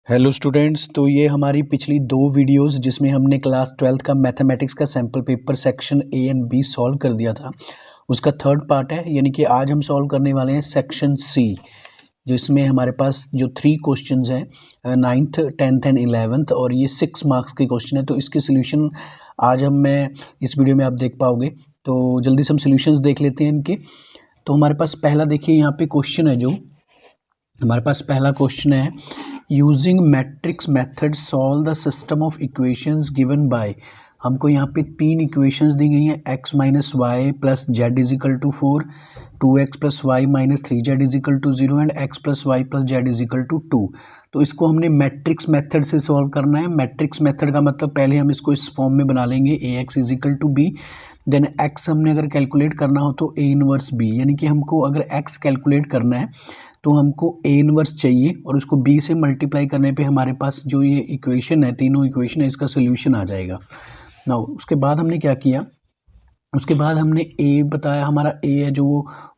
Hello students, तो ये हमारी पिछली 2 वीडियोस जिसमें हमने क्लास 12th का मैथमेटिक्स का sample paper section A and B solve कर दिया था, उसका थर्ड पार्ट है। यानी कि आज हम सॉल्व करने वाले हैं सेक्शन सी, जिसमें हमारे पास जो 3 क्वेश्चंस हैं 9th 10th एंड 11th, और ये 6 मार्क्स के क्वेश्चन है। तो इसके सोल्यूशन आज मैं इस वीडियो में आप देख पाओगे। तो जल्दी से हम सोल्यूशंस देख लेते हैं इनके। तो हमारे पास पहला देखिए यहाँ पे क्वेश्चन है, जो हमारे पास पहला क्वेश्चन है, using matrix method solve the system of equations given by. हमको यहाँ पे 3 इक्वेशंस दी गई हैं, x minus Y plus Z is equal to 4, 2x plus Y minus 3z is equal to 0 and x plus Y plus Z is equal to 2। तो इसको हमने matrix method से सॉल्व करना है। मैट्रिक्स मेथड का मतलब पहले हम इसको इस फॉर्म में बना लेंगे, ax is equal to B, then x हमने अगर कैलकुलेट करना हो तो a इनवर्स b। यानी कि हमको अगर x कैलकुलेट करना है तो हमको a इनवर्स चाहिए और उसको b से मल्टीप्लाई करने पे हमारे पास जो ये इक्वेशन है, तीनों इक्वेशन है, इसका सोल्यूशन आ जाएगा। नाउ उसके बाद हमने क्या किया, उसके बाद हमने a बताया, हमारा a है जो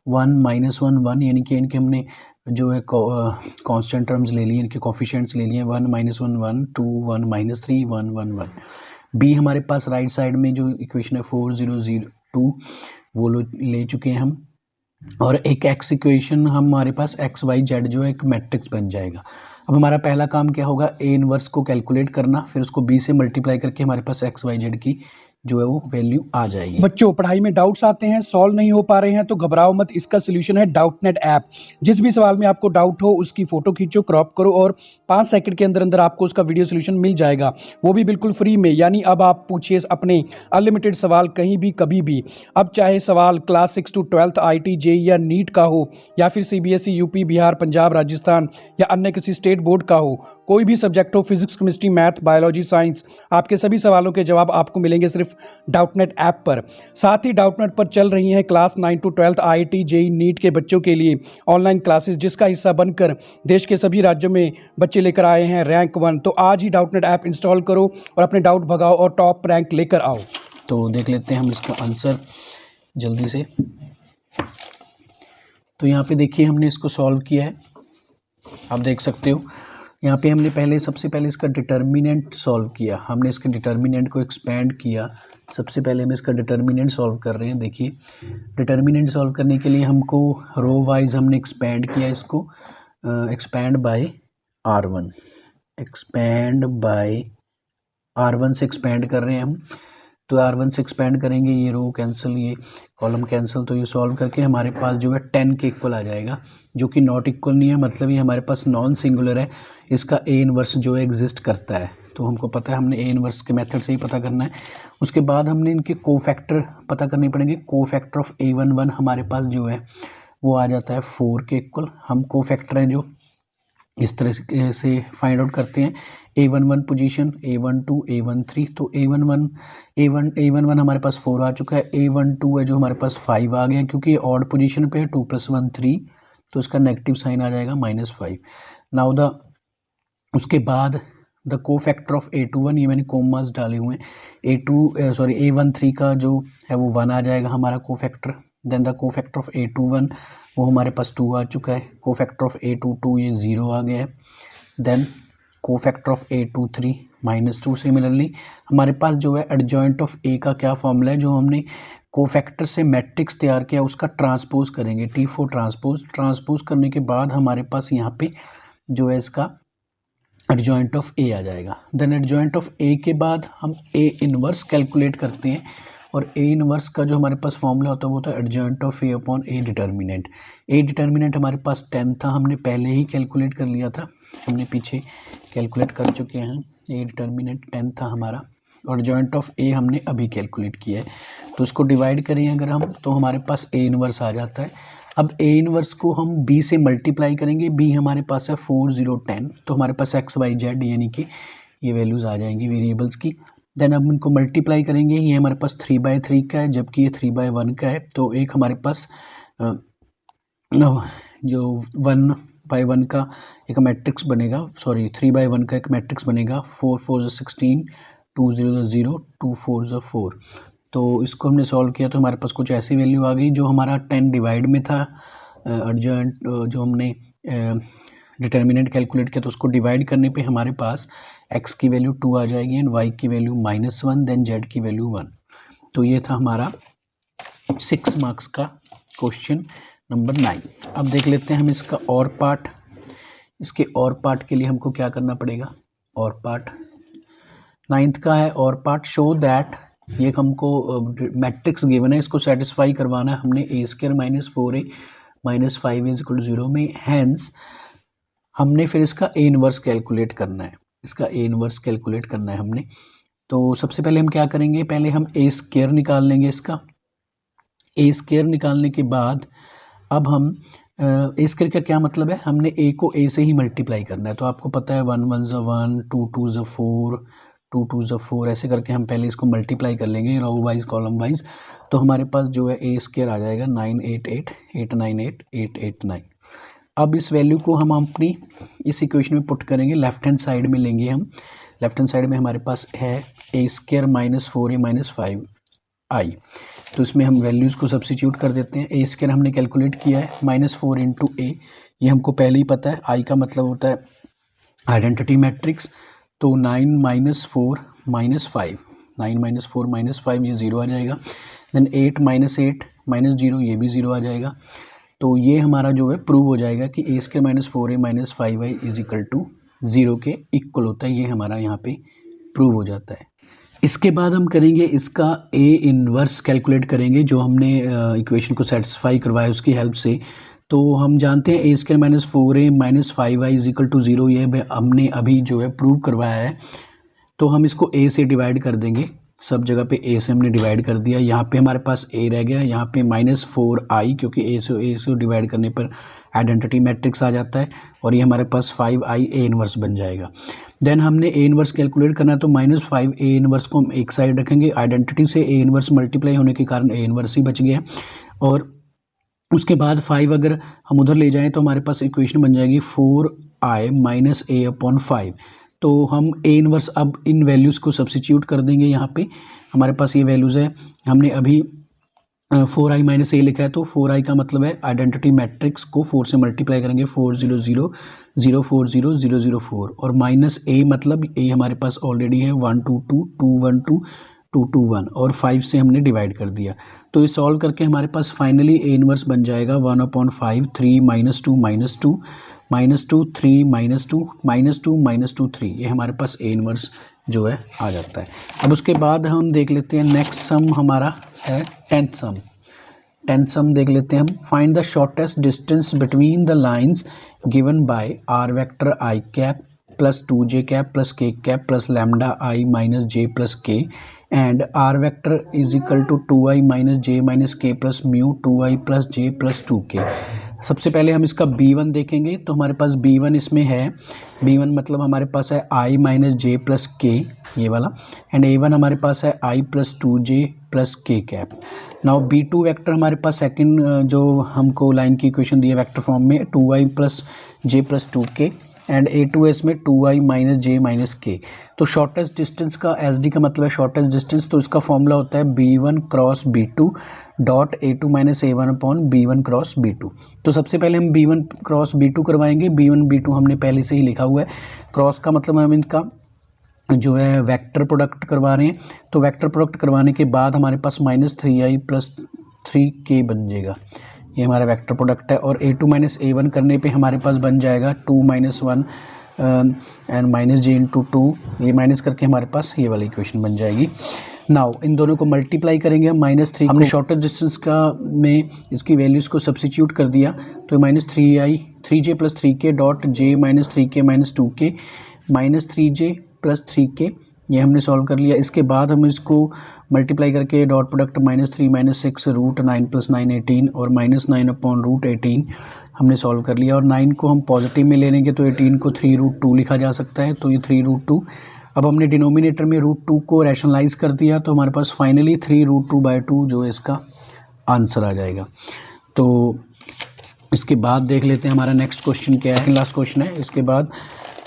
1 माइनस 1 1, यानी कि इनके हमने जो है कांस्टेंट टर्म्स ले लिए, इनके कोफिशिएंट्स ले लिए, 1 माइनस 1 1 2 1 माइनस 3 1 1 1। b हमारे पास राइट साइड में जो इक्वेशन है 4 0 0 2 वो ले चुके हैं हम, और एक एक्स इक्वेशन हमारे पास एक्स वाई जेड जो है एक मैट्रिक्स बन जाएगा। अब हमारा पहला काम क्या होगा, ए इनवर्स को कैलकुलेट करना, फिर उसको बी से मल्टीप्लाई करके हमारे पास एक्स वाई जेड की जो है वो वैल्यू आ जाएगी। बच्चों, पढ़ाई में डाउट्स आते हैं, सॉल्व नहीं हो पा रहे हैं तो घबराओ मत। इसका सोल्यूशन है डाउटनेट ऐप। जिस भी सवाल में आपको डाउट हो उसकी फोटो खींचो, क्रॉप करो और 5 सेकंड के अंदर अंदर आपको उसका वीडियो सोल्यूशन मिल जाएगा, वो भी बिल्कुल फ्री में। यानी अब आप पूछिए अपने अनलिमिटेड सवाल कहीं भी कभी भी। अब चाहे सवाल class 6 to 12th IIT JEE या नीट का हो, या फिर CBSE यूपी बिहार पंजाब राजस्थान या अन्य किसी स्टेट बोर्ड का हो, कोई भी सब्जेक्ट हो, physics chemistry math biology science, आपके सभी सवालों के जवाब आपको मिलेंगे सिर्फ डाउटनेट ऐप पर। साथ ही डाउटनेट पर चल रही हैं class 9 to 12th IIT JEE NEET के बच्चों के लिए ऑनलाइन क्लासेस, जिसका हिस्सा बनकर देश के सभी राज्यों में बच्चे लेकर आए हैं रैंक 1। तो आज ही डाउटनेट ऐप इंस्टॉल करो और अपने डाउट भगाओ और टॉप रैंक लेकर आओ। तो देख लेते हैं हम इसका आंसर जल्दी से। तो यहाँ पे देखिए हमने इसको सॉल्व किया है, आप देख सकते हो। यहाँ पे हमने सबसे पहले इसका डिटर्मिनेंट सॉल्व किया, हमने इसके डिटर्मिनेंट को एक्सपेंड किया। सबसे पहले हम इसका डिटर्मिनेंट सॉल्व कर रहे हैं। देखिए डिटर्मिनेंट सॉल्व करने के लिए हमको रो वाइज हमने एक्सपेंड किया इसको, expand bye R1, expand bye R1 से एक्सपेंड कर रहे हैं हम। तो R1 से एक्सपेंड करेंगे, ये रो कैंसिल, ये कॉलम कैंसिल, तो ये सॉल्व करके हमारे पास जो है 10 के इक्वल आ जाएगा, जो कि नॉट इक्वल नहीं है, मतलब ये हमारे पास नॉन सिंगुलर है। इसका ए इनवर्स जो है एग्जिस्ट करता है, तो हमको पता है, हमने ए इनवर्स के मेथड से ही पता करना है। उसके बाद हमने इनके कोफैक्टर पता करने पड़ेंगे। कोफैक्टर ऑफ A11 हमारे पास जो है वो आ जाता है 4 के इक्वल। हम कोफैक्टर हैं जो इस तरह से फाइंड आउट करते हैं। A11 पोजीशन, A12 A13, तो A11 हमारे पास 4 आ चुका है, A12 है जो हमारे पास 5 आ गया, क्योंकि ऑड पोजीशन पे है, 2 + 1 3, तो इसका नेगेटिव साइन आ जाएगा -5। नाउ उसके बाद द कोफैक्टर ऑफ A21, ये मैंने कोमास डाले हुए हैं, A13 का जो है वो 1 आ जाएगा हमारा cofactor. Then the cofactor of A21 वो हमारे पास 2 आ चुका है। कोफैक्टर ऑफ A22 ये 0 आ गया है। Then cofactor of A23 -2। Similarly हमारे पास जो है एडजॉइंट ऑफ A का क्या फॉर्मूला है, जो हमने कोफैक्टर से मैट्रिक्स तैयार किया उसका ट्रांसपोज करेंगे, T4 ट्रांसपोज करने के बाद हमारे पास यहाँ पे जो है इसका एडजॉइंट ऑफ A आ जाएगा। देन एडजॉइंट ऑफ A के बाद हम A इनवर्स कैलकुलेट करते हैं, और A इनवर्स का जो हमारे पास फॉर्मूला होता है वो होता है adjoint of A upon A determinant. A determinant हमारे पास 10 था, हमने पहले ही कैलकुलेट कर लिया था, हमने पीछे कैलकुलेट कर चुके हैं। A डिटर्मिनेंट 10 था हमारा, और एडजॉइंट ऑफ A हमने अभी कैलकुलेट किया है। तो इसको डिवाइड करें अगर हम, तो हमारे पास A इनवर्स आ जाता है। अब A इनवर्स को हम B से मल्टीप्लाई करेंगे, B हमारे पास है 4 0 10, तो हमारे पास एक्स वाई जेड यानी कि ये वैल्यूज़ आ जाएंगी वेरिएबल्स की। देन अब इनको मल्टीप्लाई करेंगे, ये हमारे पास 3/3 का है, जबकि ये 3/1 का है, तो एक हमारे पास जो 1/1 का एक मैट्रिक्स बनेगा, 3/1 का एक मैट्रिक्स बनेगा। 4 4 16, 2 0 0, 2 4 4। तो इसको हमने सॉल्व किया तो हमारे पास कुछ ऐसी वैल्यू आ गई, जो हमारा 10 डिवाइड में था। एडजॉइंट जो हमने डिटर्मिनेंट कैलकुलेट किया तो उसको डिवाइड करने पे हमारे पास x की वैल्यू 2 आ जाएगी एंड y की वैल्यू -1 देन z की वैल्यू 1। तो ये था हमारा 6 मार्क्स का क्वेश्चन नंबर 9। अब देख लेते हैं हम इसका और पार्ट। इसके और पार्ट के लिए हमको क्या करना पड़ेगा, और पार्ट 9th का है। और पार्ट शो दैट, ये हमको मैट्रिक्स गिवन है, इसको सेटिस्फाई करवाना है हमने a² - 4a - 5 = 0 में। हैंस हमने फिर इसका a इनवर्स कैलकुलेट करना है, इसका a इनवर्स कैलकुलेट करना है हमने। तो सबसे पहले हम क्या करेंगे, पहले हम a² निकाल लेंगे। इसका a² निकालने के बाद अब हम a² का क्या मतलब है, हमने a को a से ही मल्टीप्लाई करना है। तो आपको पता है 1 1 = 1, 2 2 = 4, 2 2 = 4, ऐसे करके हम पहले इसको मल्टीप्लाई कर लेंगे रो वाइज कॉलम वाइज। तो हमारे पास जो है a² आ जाएगा 988 898 889। अब इस वैल्यू को हम अपनी इस इक्वेशन में पुट करेंगे, लेफ्ट हैंड साइड में लेंगे हम। लेफ्ट हैंड साइड में हमारे पास है a² - 4a - 5i। तो इसमें हम वैल्यूज़ को सब्स्टिट्यूट कर देते हैं। a² हमने कैलकुलेट किया है -4 × a, ये हमको पहले ही पता है। i का मतलब होता है आइडेंटिटी मैट्रिक्स। तो 9 - 4 - 5, 9 - 4 - 5 ये 0 आ जाएगा। देन 8 - 8 - 0 ये भी 0 आ जाएगा। तो ये हमारा जो है प्रूव हो जाएगा कि a² - 4a - 5i = 0 के इक्वल होता है। ये हमारा यहाँ पे प्रूव हो जाता है। इसके बाद हम करेंगे इसका a इनवर्स कैलकुलेट करेंगे, जो हमने इक्वेशन को सेटिस्फाई करवाया उसकी हेल्प से। तो हम जानते हैं a² - 4a - 5i = 0, ये हमने अभी जो है प्रूव करवाया है। तो हम इसको a से डिवाइड कर देंगे, सब जगह पे a से हमने डिवाइड कर दिया। यहाँ पे हमारे पास a रह गया, यहाँ पे -4i, क्योंकि a से डिवाइड करने पर आइडेंटिटी मैट्रिक्स आ जाता है। और ये हमारे पास 5i a इनवर्स बन जाएगा। देन हमने a इनवर्स कैलकुलेट करना है, तो -5 a इनवर्स को हम एक साइड रखेंगे। आइडेंटिटी से a इनवर्स मल्टीप्लाई होने के कारण a इनवर्स ही बच गया। और उसके बाद 5 अगर हम उधर ले जाएँ तो हमारे पास इक्वेशन बन जाएगी 4i - a/5। तो हम a इनवर्स अब इन वैल्यूज़ को सब्स्टिट्यूट कर देंगे। यहाँ पे हमारे पास ये वैल्यूज़ है, हमने अभी 4i - a लिखा है। तो 4i का मतलब है आइडेंटिटी मैट्रिक्स को 4 से मल्टीप्लाई करेंगे, 4 0 0 0 4 0 0 0 4। और -a मतलब a हमारे पास ऑलरेडी है 1 2 2 2 1 2 2 2 1, और 5 से हमने डिवाइड कर दिया। तो ये सॉल्व करके हमारे पास फाइनली a इनवर्स बन जाएगा 1/5 3 - 2 - 2 -2 3 - 2 -2 -2 3। ये हमारे पास a इनवर्स जो है आ जाता है। अब उसके बाद हम देख लेते हैं नेक्स्ट सम हमारा है 10th सम। 10th सम देख लेते हैं हम। Find the shortest distance between the lines given by r vector i + 2j + k + lambda i - j + k and r vector = 2i - j - k + mu 2i + j + 2k। सबसे पहले हम इसका b1 देखेंगे। तो हमारे पास b1 इसमें है, b1 मतलब हमारे पास है i - j + k, ये वाला। एंड a1 हमारे पास है i + 2j + k। Now b2 vector हमारे पास सेकंड जो हमको लाइन की इक्वेशन दी है वेक्टर फॉर्म में 2i + j + 2k and a2 इसमें 2i - j - k। तो शॉर्टेस्ट डिस्टेंस का SD का मतलब है शॉर्टेस्ट डिस्टेंस। तो इसका फॉर्मूला होता है b1 cross b2 dot a2 - a1 b1 cross b2। तो सबसे पहले हम b1 क्रॉस b2 करवाएंगे। b1 b2 हमने पहले से ही लिखा हुआ है। क्रॉस का मतलब हम इनका जो है वेक्टर प्रोडक्ट करवा रहे हैं। तो वेक्टर प्रोडक्ट करवाने के बाद हमारे पास -3i + 3k बन जाएगा, ये हमारा वेक्टर प्रोडक्ट है। और a2 - a1 करने पे हमारे पास बन जाएगा 2 - 1 एंड -j × 2, ये माइनस करके हमारे पास ये वाली इक्वेशन बन जाएगी। नाउ इन दोनों को मल्टीप्लाई करेंगे हम। -3 हमने शॉर्टेस्ट डिस्टेंस का में इसकी वैल्यूज़ को सब्स्टिट्यूट कर दिया। तो -3i 3j + 3k dot j - 3k - 2k -3j + 3k, ये हमने सॉल्व कर लिया। इसके बाद हम इसको मल्टीप्लाई करके डॉट प्रोडक्ट -3 - 6 √9 + 9 18 और -9/√18 हमने सॉल्व कर लिया। और 9 को हम पॉजिटिव में ले लेंगे तो 18 को 3√2 लिखा जा सकता है। तो ये 3√2। अब हमने डिनोमिनेटर में √2 को रैशनलाइज कर दिया, तो हमारे पास फाइनली 3√2/2 जो है इसका आंसर आ जाएगा। तो इसके बाद देख लेते हैं हमारा नेक्स्ट क्वेश्चन क्या है। लास्ट क्वेश्चन है, इसके बाद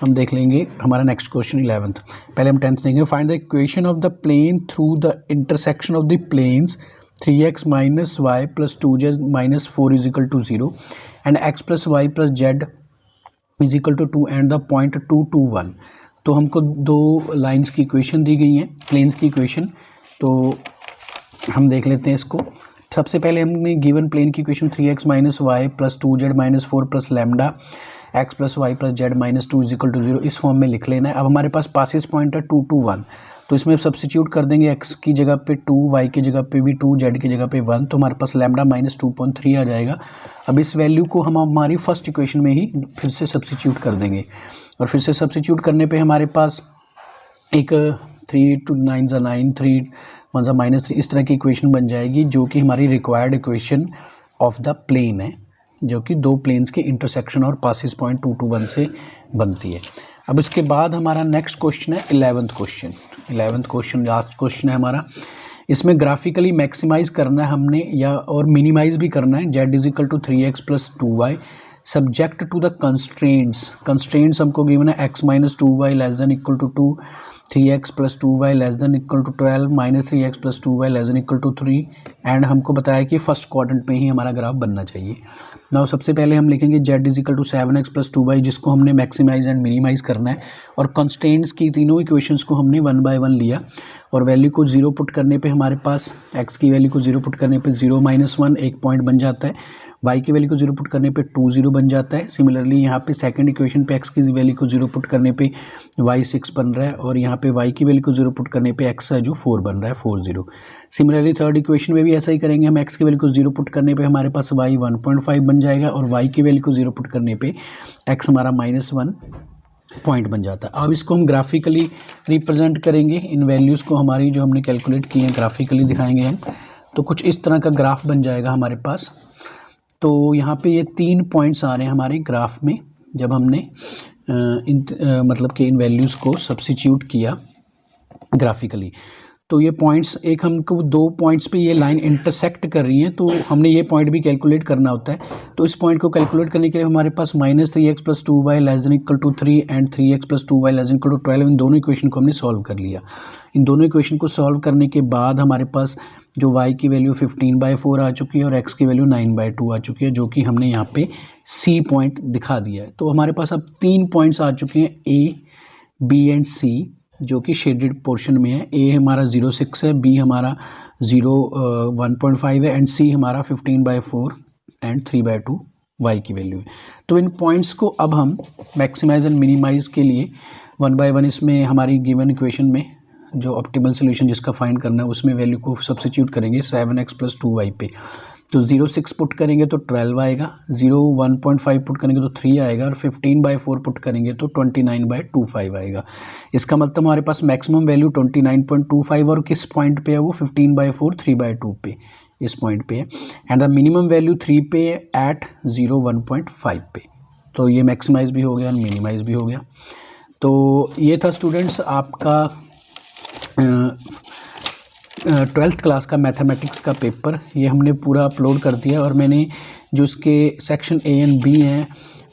हम देख लेंगे हमारा नेक्स्ट क्वेश्चन 11th। पहले हम 10th देंगे। Find the equation of the plane through the intersection of the planes 3x - y + 2z - 4 = 0 and x + y + z is equal to 2 and the point 2 2 1। तो हमको दो लाइंस की इक्वेशन दी गई हैं, planes की इक्वेशन। तो हम देख लेते हैं इसको। सबसे पहले हमने गिवन प्लेन की equation 3x minus Y plus 2z minus 4 plus lambda x plus Y plus Z minus 2 is equal to 0 इस फॉर्म में लिख लेना है। अब हमारे पास पासिस पॉइंट है 2 2 1, तो इसमें सब्स्टिट्यूट कर देंगे x की जगह पे 2, y की जगह पे भी 2, z की जगह पे 1, तो हमारे पास लैम्डा माइनस 2.3 आ जाएगा। अब इस वैल्यू को हम हमारी फर्स्ट इक्वेशन में ही फिर से सब्स्टिट्यूट कर देंगे, और फिर से सब्स्टिट्यूट करने पे हमारे पास एक 3 2 9 ज़ा 9, 3 1 ज़ा माइनस 3 इस तरह की इक्वेशन बन जाएगी, जो कि हमारी required equation of the plane है, जो कि दो प्लेन्स के इंटरसेक्शन और पासिस पॉइंट 2 2 1 से बनती है। अब इसके बाद हमारा नेक्स्ट क्वेश्चन है 11th question. 11th question last question है हमारा। इसमें ग्राफिकली मैक्सिमाइज करना है हमने या और मिनिमाइज भी करना है। z is equal to 3x plus 2y subject to the constraints हमको गिवन है x minus 2y less than equal to 2, 3x plus 2y less than equal to 12, minus 3x plus 2y less than equal to 3, and हमको बताया कि first quadrant में ही हमारा graph बनना चाहिए। Now सबसे पहले हम लिखेंगे z is equal to 7x plus 2y, जिसको हमने मैक्सिमाइज एंड मिनिमाइज करना है, और कंस्ट्रेंट्स की तीनों इक्वेशंस को हमने 1 बाय 1 लिया, और वैल्यू को 0 पुट करने पे हमारे पास x की वैल्यू को 0 पुट करने पे 0 माइनस 1 एक पॉइंट बन जाता है, y की वैल्यू को 0 पुट करने पे 2 0 बन जाता है। सिमिलरली यहाँ पे सेकंड इक्वेशन पे x की वैल्यू को 0 पुट करने पे y 6 बन रहा है, और यहाँ पे y की वैल्यू को 0 पुट करने पे x है जो 4 बन रहा है, 4 0। सिमिलरली थर्ड इक्वेशन में भी ऐसा ही करेंगे, हम x की वैल्यू को 0 पुट करने पे हमारे पास y 1.5 बन जाएगा, और y की वैल्यू को 0 पुट करने पे x हमारा -1 पॉइंट बन जाता है। अब इसको हम ग्राफिकली रिप्रेजेंट करेंगे, इन वैल्यूज़ को हमारी जो हमने कैलकुलेट की हैं ग्राफिकली दिखाएंगे हम। तो कुछ इस तरह का ग्राफ बन जाएगा हमारे पास। तो यहाँ पे ये 3 पॉइंट्स आ रहे हैं हमारे ग्राफ में, जब हमने मतलब कि इन वैल्यूज़ को सब्स्टिट्यूट किया ग्राफिकली। तो ये पॉइंट्स एक हमको 2 पॉइंट्स पे ये लाइन इंटरसेक्ट कर रही हैं, तो हमने ये पॉइंट भी कैलकुलेट करना होता है। तो इस पॉइंट को कैलकुलेट करने के लिए हमारे पास -3x plus 2y less than equal to 3 and 3x plus 2y less than equal to 12, इन दोनों इक्वेशन को हमने सॉल्व कर लिया। इन दोनों इक्वेशन को सॉल्व करने के बाद हमारे पास जो y की वैल्यू 15/4 आ चुकी है और x की वैल्यू 9/2 आ चुकी है, जो कि हमने यहाँ पे C पॉइंट दिखा दिया है। तो हमारे पास अब 3 पॉइंट्स आ चुके हैं A, B एंड C, जो कि शेडेड पोर्शन में है। A हमारा 0.6 है, B हमारा 1.5 है, एंड C हमारा 15/4 एंड 3/2 y की वैल्यू है। तो इन पॉइंट्स को अब हम मैक्सिमाइज एंड मिनिमाइज के लिए 1 बाय 1 इसमें हमारी गिवन इक्वेशन में जो ऑप्टिमल सोल्यूशन जिसका फाइंड करना है उसमें वैल्यू को सब्स्टिट्यूट करेंगे 7x प्लस 2y पे। तो 0.6 पुट करेंगे तो 12 आएगा, 1.5 पुट करेंगे तो 3 आएगा, और 15/4 पुट करेंगे तो 29/25 आएगा। इसका मतलब हमारे पास मैक्सिमम वैल्यू 29.25 और किस पॉइंट पे है वो 15/4 3/2 पे, इस पॉइंट पे है, एंड द मिनिमम वैल्यू 3 पे एट 1.5 पे। तो ये मैक्सिमाइज भी हो गया और मिनिमाइज भी हो गया। तो ये था स्टूडेंट्स आपका 12th क्लास का मैथमेटिक्स का पेपर। ये हमने पूरा अपलोड कर दिया, और मैंने जो इसके सेक्शन A एंड B हैं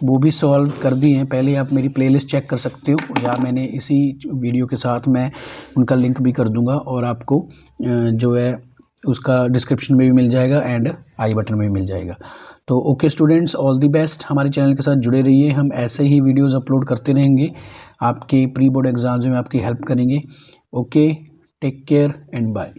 वो भी सॉल्व कर दिए हैं। पहले आप मेरी प्लेलिस्ट चेक कर सकते हो, या मैंने इसी वीडियो के साथ मैं उनका लिंक भी कर दूंगा, और आपको जो है उसका डिस्क्रिप्शन में भी मिल जाएगा एंड आई बटन में भी मिल जाएगा। तो okay students, all the best. हमारे चैनल के साथ जुड़े रहिए, हम ऐसे ही वीडियोज़ अपलोड करते रहेंगे, आपके प्री बोर्ड एग्ज़ाम्स में आपकी हेल्प करेंगे। Okay, take care and bye.